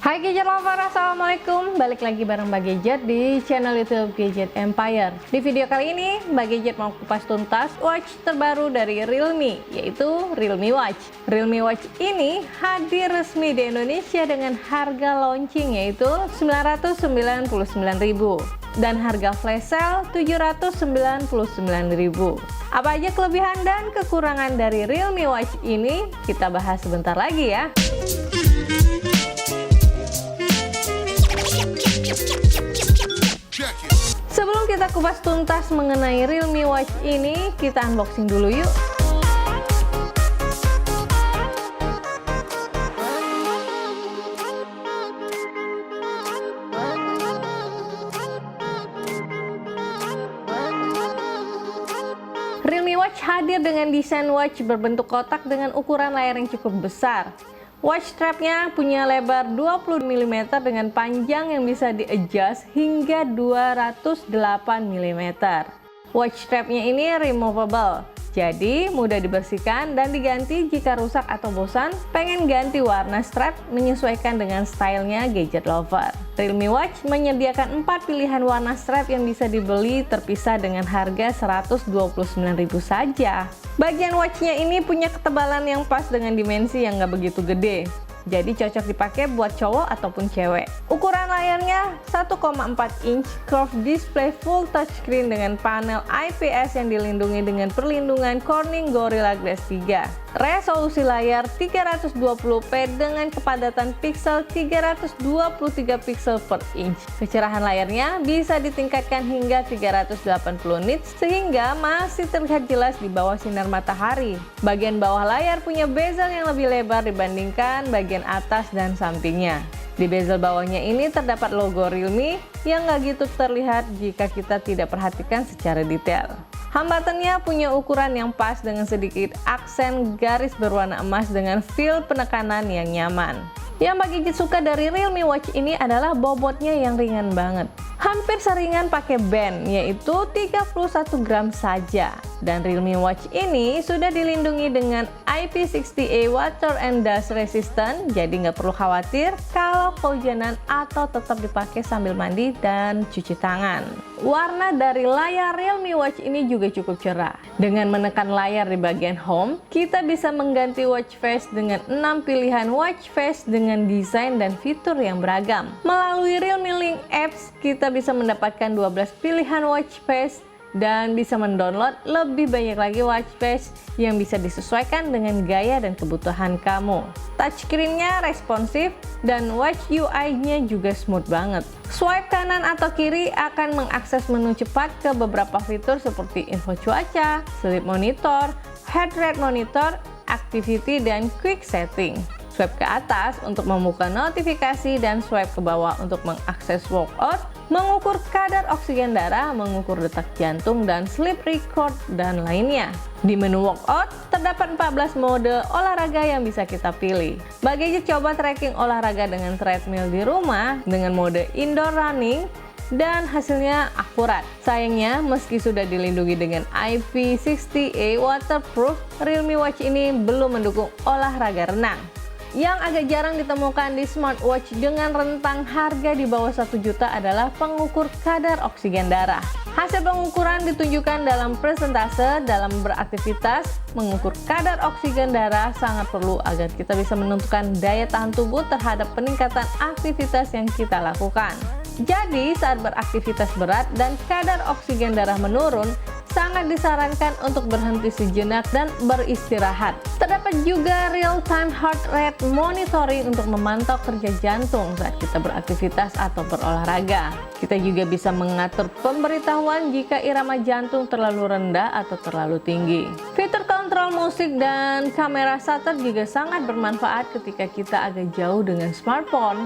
Hai Gadget Lover, Assalamualaikum. Balik lagi bareng Mbak Gadget di channel YouTube Gadget Empire. Di video kali ini, Mbak Gadget mau kupas tuntas watch terbaru dari Realme, yaitu Realme Watch. Realme Watch ini hadir resmi di Indonesia dengan harga launching yaitu Rp999.000 dan harga flash sale Rp799.000. Apa aja kelebihan dan kekurangan dari Realme Watch ini? Kita bahas sebentar lagi ya. Sebelum kita kupas tuntas mengenai Realme Watch ini, kita unboxing dulu yuk. Realme Watch hadir dengan desain watch berbentuk kotak dengan ukuran layar yang cukup besar. Watch strapnya punya lebar 20 mm dengan panjang yang bisa di-adjust hingga 208 mm. Watch strapnya ini removable, jadi mudah dibersihkan dan diganti jika rusak atau bosan pengen ganti warna strap menyesuaikan dengan stylenya Gadget Lover. Realme Watch menyediakan 4 pilihan warna strap yang bisa dibeli terpisah dengan harga Rp129.000 saja. Bagian watchnya ini punya ketebalan yang pas dengan dimensi yang nggak begitu gede. Jadi cocok dipakai buat cowok ataupun cewek. Ukuran layarnya 1,4 inch curved display full touchscreen dengan panel IPS yang dilindungi dengan perlindungan Corning Gorilla Glass 3. Resolusi layar 320p dengan kepadatan pixel 323 pixel per inch. Kecerahan layarnya bisa ditingkatkan hingga 380 nits sehingga masih terlihat jelas di bawah sinar matahari. Bagian bawah layar punya bezel yang lebih lebar dibandingkan bagian atas dan sampingnya. Di bezel bawahnya ini terdapat logo Realme yang nggak gitu terlihat jika kita tidak perhatikan secara detail. Hambatannya punya ukuran yang pas dengan sedikit aksen garis berwarna emas dengan feel penekanan yang nyaman. Yang Mbak Gadget suka dari Realme Watch ini adalah bobotnya yang ringan banget. Hampir seringan pakai band, yaitu 31 gram saja. Dan Realme Watch ini sudah dilindungi dengan IP60A water and dust resistant, jadi nggak perlu khawatir kalau kehujanan atau tetap dipakai sambil mandi dan cuci tangan. Warna dari layar Realme Watch ini juga cukup cerah. Dengan menekan layar di bagian home, kita bisa mengganti watch face dengan 6 pilihan watch face dengan desain dan fitur yang beragam. Melalui Realme Link Apps, kita bisa mendapatkan 12 pilihan watch face dan bisa mendownload lebih banyak lagi watch face yang bisa disesuaikan dengan gaya dan kebutuhan kamu. Touchscreen-nya responsif dan watch UI-nya juga smooth banget. Swipe kanan atau kiri akan mengakses menu cepat ke beberapa fitur seperti info cuaca, sleep monitor, heart rate monitor, activity, dan quick setting. Swipe ke atas untuk membuka notifikasi dan swipe ke bawah untuk mengakses workout, mengukur kadar oksigen darah, mengukur detak jantung, dan sleep record, dan lainnya. Di menu workout, terdapat 14 mode olahraga yang bisa kita pilih. Mbak Gadget coba tracking olahraga dengan treadmill di rumah dengan mode indoor running, dan hasilnya akurat. Sayangnya, meski sudah dilindungi dengan IP60A waterproof, Realme Watch ini belum mendukung olahraga renang. Yang agak jarang ditemukan di smartwatch dengan rentang harga di bawah 1 juta adalah pengukur kadar oksigen darah. Hasil pengukuran ditunjukkan dalam persentase dalam beraktivitas. Mengukur kadar oksigen darah sangat perlu agar kita bisa menentukan daya tahan tubuh terhadap peningkatan aktivitas yang kita lakukan. Jadi, saat beraktivitas berat dan kadar oksigen darah menurun, sangat disarankan untuk berhenti sejenak dan beristirahat. Terdapat juga real-time heart rate monitoring untuk memantau kerja jantung saat kita beraktivitas atau berolahraga. Kita juga bisa mengatur pemberitahuan jika irama jantung terlalu rendah atau terlalu tinggi. Fitur kontrol musik dan kamera shutter juga sangat bermanfaat ketika kita agak jauh dengan smartphone.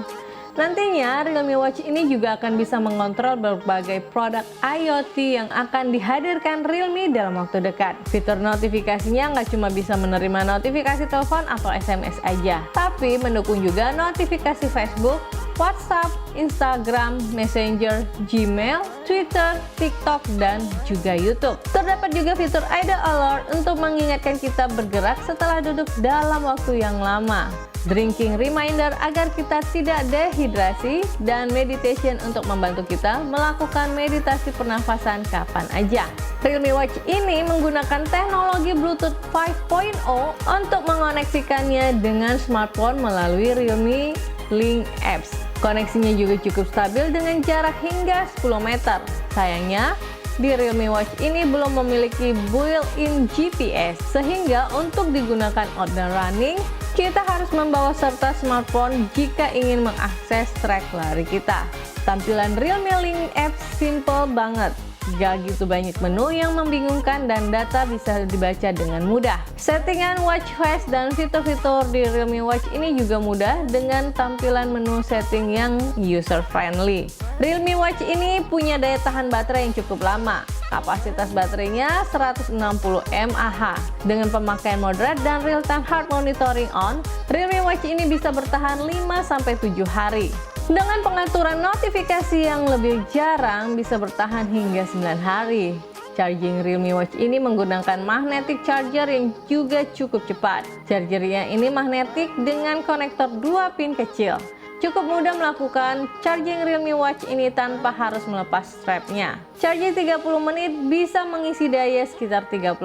Nantinya, Realme Watch ini juga akan bisa mengontrol berbagai produk IoT yang akan dihadirkan Realme dalam waktu dekat. Fitur notifikasinya nggak cuma bisa menerima notifikasi telepon atau SMS aja, tapi mendukung juga notifikasi Facebook, WhatsApp, Instagram, Messenger, Gmail, Twitter, TikTok, dan juga YouTube. Terdapat juga fitur Idle Alert untuk mengingatkan kita bergerak setelah duduk dalam waktu yang lama. Drinking Reminder agar kita tidak dehidrasi, dan Meditation untuk membantu kita melakukan meditasi pernafasan kapan aja. Realme Watch ini menggunakan teknologi Bluetooth 5.0 untuk mengoneksikannya dengan smartphone melalui Realme Link Apps. Koneksinya juga cukup stabil dengan jarak hingga 10 meter. Sayangnya, di Realme Watch ini belum memiliki built-in GPS, sehingga untuk digunakan outdoor running, kita harus membawa serta smartphone jika ingin mengakses track lari kita. Tampilan Realme Link Apps simple banget. Gak gitu banyak menu yang membingungkan dan data bisa dibaca dengan mudah. Settingan watch face dan fitur-fitur di Realme Watch ini juga mudah dengan tampilan menu setting yang user friendly. Realme Watch ini punya daya tahan baterai yang cukup lama. Kapasitas baterainya 160 mAh. Dengan pemakaian moderate dan real-time heart monitoring on, Realme Watch ini bisa bertahan 5-7 hari. Dengan pengaturan notifikasi yang lebih jarang, bisa bertahan hingga 9 hari. Charging Realme Watch ini menggunakan magnetic charger yang juga cukup cepat. Chargernya ini magnetik dengan konektor 2 pin kecil. Cukup mudah melakukan charging Realme Watch ini tanpa harus melepas strapnya. Charging 30 menit bisa mengisi daya sekitar 30%.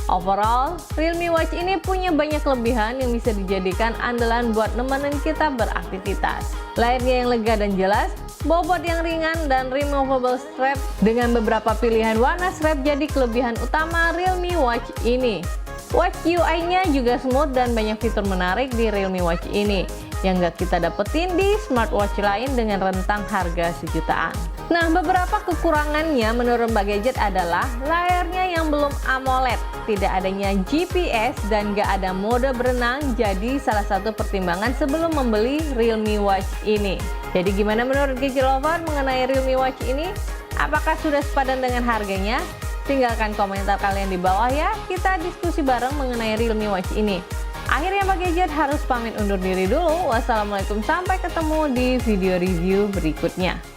Overall, Realme Watch ini punya banyak kelebihan yang bisa dijadikan andalan buat nemenin kita beraktivitas. Layarnya yang lega dan jelas, bobot yang ringan, dan removable strap dengan beberapa pilihan warna strap jadi kelebihan utama Realme Watch ini. Watch UI-nya juga smooth dan banyak fitur menarik di Realme Watch ini yang gak kita dapetin di smartwatch lain dengan rentang harga sejutaan. Nah, beberapa kekurangannya menurut Mbak Gadget adalah layarnya yang belum AMOLED, tidak adanya GPS, dan gak ada mode berenang, jadi salah satu pertimbangan sebelum membeli Realme Watch ini. Jadi gimana menurut Gadget Lover mengenai Realme Watch ini? Apakah sudah sepadan dengan harganya? Tinggalkan komentar kalian di bawah ya, kita diskusi bareng mengenai Realme Watch ini. Akhirnya Mbak Gadget harus pamit undur diri dulu. Wassalamualaikum, sampai ketemu di video review berikutnya.